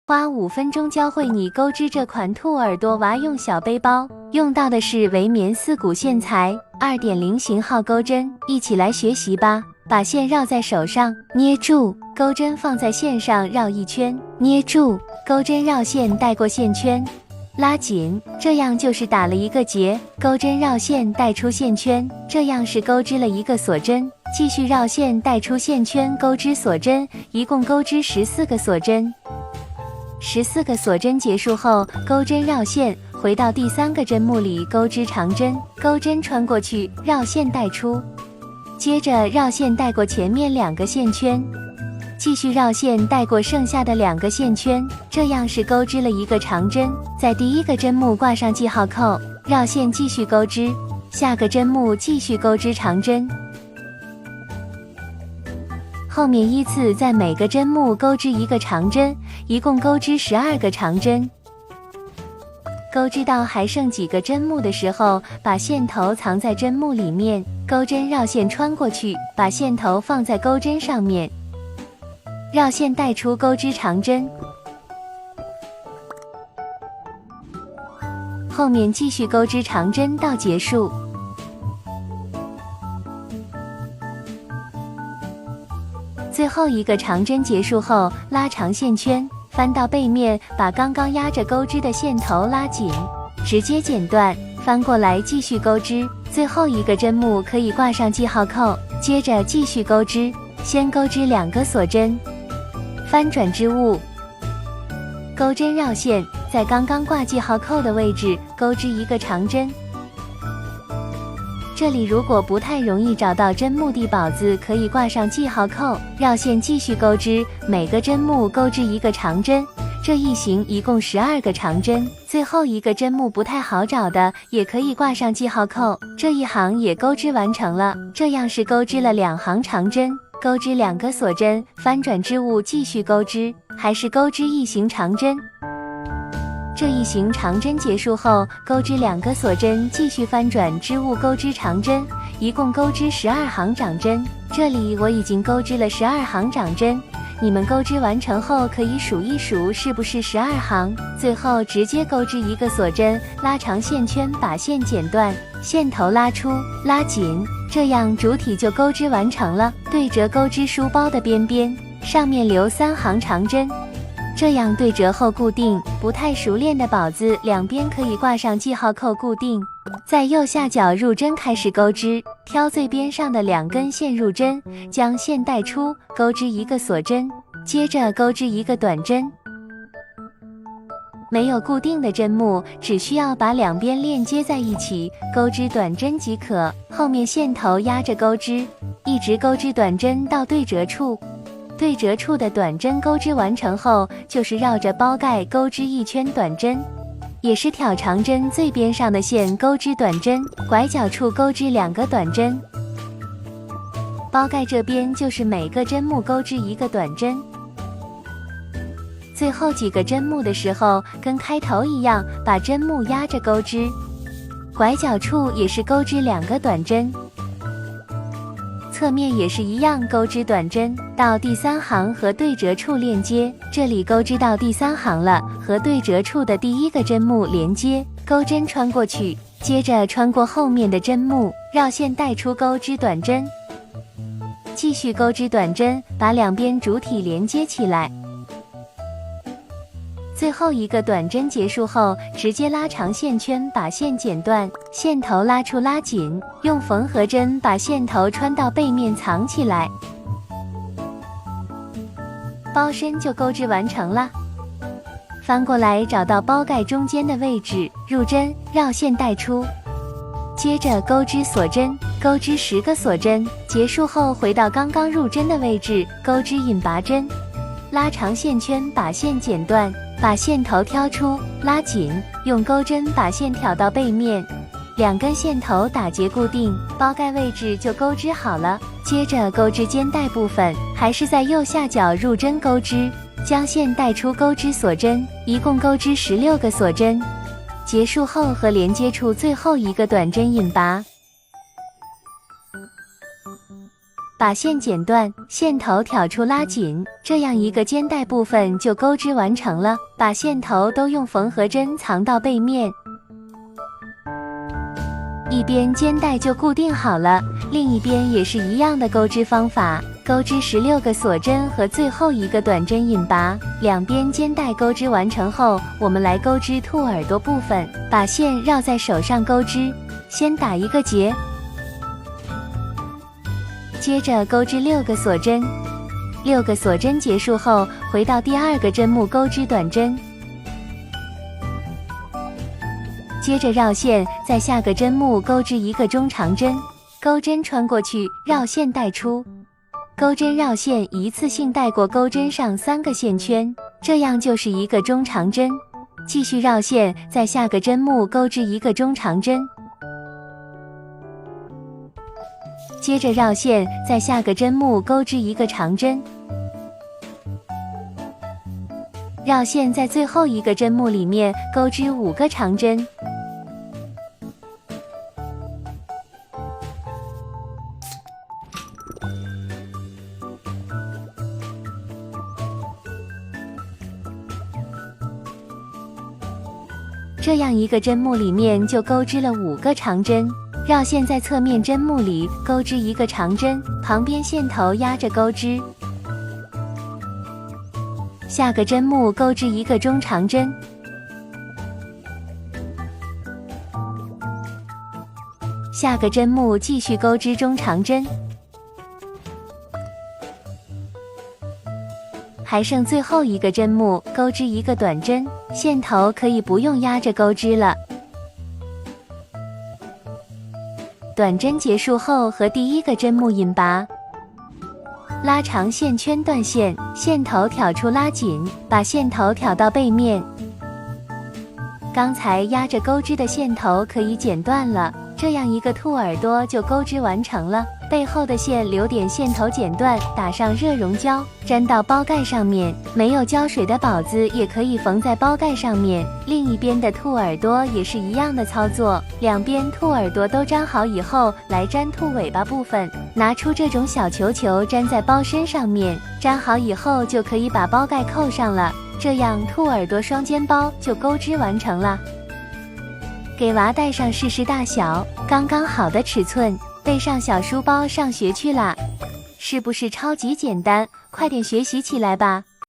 花5分钟教会你钩织这款兔耳朵娃用小背包，用到的是维棉4股线材 2.0 型号钩针，一起来学习吧。把线绕在手上，捏住，钩针放在线上绕一圈，捏住，钩针绕线带过线圈，拉紧，这样就是打了一个结，钩针绕线带出线圈，这样是钩织了一个锁针，继续绕线带出线圈，钩织锁针，一共钩织14个锁针。14个锁针结束后，钩针绕线，回到第3个针目里钩织长针，钩针穿过去，绕线带出，接着绕线带过前面2个线圈，继续绕线带过剩下的2个线圈，这样是钩织了一个长针。在第1个针目挂上记号扣，绕线继续钩织，下个针目继续钩织长针。后面依次在每个针目钩织一个长针，一共钩织12个长针。钩织到还剩几个针目的时候，把线头藏在针目里面，钩针绕线穿过去，把线头放在钩针上面，绕线带出钩织长针。后面继续钩织长针到结束。最后一个长针结束后，拉长线圈，翻到背面，把刚刚压着钩织的线头拉紧，直接剪断，翻过来继续钩织。最后一个针目可以挂上记号扣，接着继续钩织，先钩织2个锁针，翻转织物，钩针绕线，在刚刚挂记号扣的位置钩织一个长针。这里如果不太容易找到针目地宝字，可以挂上记号扣，绕线继续钩织，每个针目钩织一个长针，这一行一共12个长针。最后一个针目不太好找的，也可以挂上记号扣，这一行也钩织完成了，这样是钩织了2行长针，钩织2个锁针，翻转织物继续钩织，还是钩织一行长针。这一行长针结束后，钩织2个锁针，继续翻转织物钩织长针，一共钩织12行长针。这里我已经钩织了12行长针，你们钩织完成后可以数一数是不是12行。最后直接钩织一个锁针，拉长线圈，把线剪断，线头拉出，拉紧，这样主体就钩织完成了。对折钩织书包的边边，上面留3行长针。这样对折后固定，不太熟练的宝子两边可以挂上记号扣固定。在右下角入针开始钩织，挑最边上的2根线入针，将线带出，钩织一个锁针，接着钩织一个短针。没有固定的针目，只需要把2边链接在一起，钩织短针即可。后面线头压着钩织，一直钩织短针到对折处。对折处的短针钩织完成后，就是绕着包盖钩织一圈短针，也是挑长针最边上的线钩织短针，拐角处钩织2个短针。包盖这边就是每个针目钩织一个短针。最后几个针目的时候，跟开头一样，把针目压着钩织，拐角处也是钩织2个短针。侧面也是一样，钩织短针到第3行和对折处链接，这里钩织到第3行了，和对折处的第1个针目连接，钩针穿过去，接着穿过后面的针目，绕线带出钩织短针，继续钩织短针，把2边主体连接起来。最后一个短针结束后，直接拉长线圈，把线剪断，线头拉出拉紧，用缝合针把线头穿到背面藏起来，包身就钩织完成了。翻过来找到包盖中间的位置，入针，绕线带出，接着钩织锁针，钩织10个锁针，结束后回到刚刚入针的位置，钩织引拔针，拉长线圈，把线剪断，把线头挑出，拉紧，用钩针把线挑到背面，2根线头打结固定，包盖位置就钩织好了。接着钩织肩带部分，还是在右下角入针钩织，将线带出钩织锁针，一共钩织16个锁针。结束后和连接处最后一个短针引拔。把线剪断，线头挑出拉紧，这样一个肩带部分就钩织完成了。把线头都用缝合针藏到背面，一边肩带就固定好了，另一边也是一样的钩织方法。钩织16个锁针和最后一个短针引拔，两边肩带钩织完成后，我们来钩织兔耳朵部分，把线绕在手上钩织，先打一个结，接着钩织6个锁针，6个锁针结束后，回到第2个针目钩织短针，接着绕线，在下个针目钩织一个中长针，钩针穿过去，绕线带出。钩针绕线一次性带过钩针上3个线圈，这样就是一个中长针。继续绕线，在下个针目钩织一个中长针，接着绕线，在下个针目钩织一个长针，绕线在最后一个针目里面钩织5个长针。这样一个针目里面就钩织了5个长针，绕线在侧面针目里钩织一个长针，旁边线头压着钩织。下个针目钩织一个中长针，下个针目继续钩织中长针，还剩最后一个针目，钩织一个短针，线头可以不用压着钩织了。短针结束后，和第1个针目引拔，拉长线圈断线，线头挑出拉紧，把线头挑到背面。刚才压着钩织的线头可以剪断了，这样一个兔耳朵就钩织完成了。背后的线留点线头剪断，打上热熔胶，粘到包盖上面。没有胶水的宝子也可以缝在包盖上面。另一边的兔耳朵也是一样的操作，两边兔耳朵都粘好以后，来粘兔尾巴部分。拿出这种小球球粘在包身上面，粘好以后就可以把包盖扣上了。这样兔耳朵双肩包就钩织完成了。给娃带上试试大小，刚刚好的尺寸。背上小书包上学去啦，是不是超级简单？快点学习起来吧！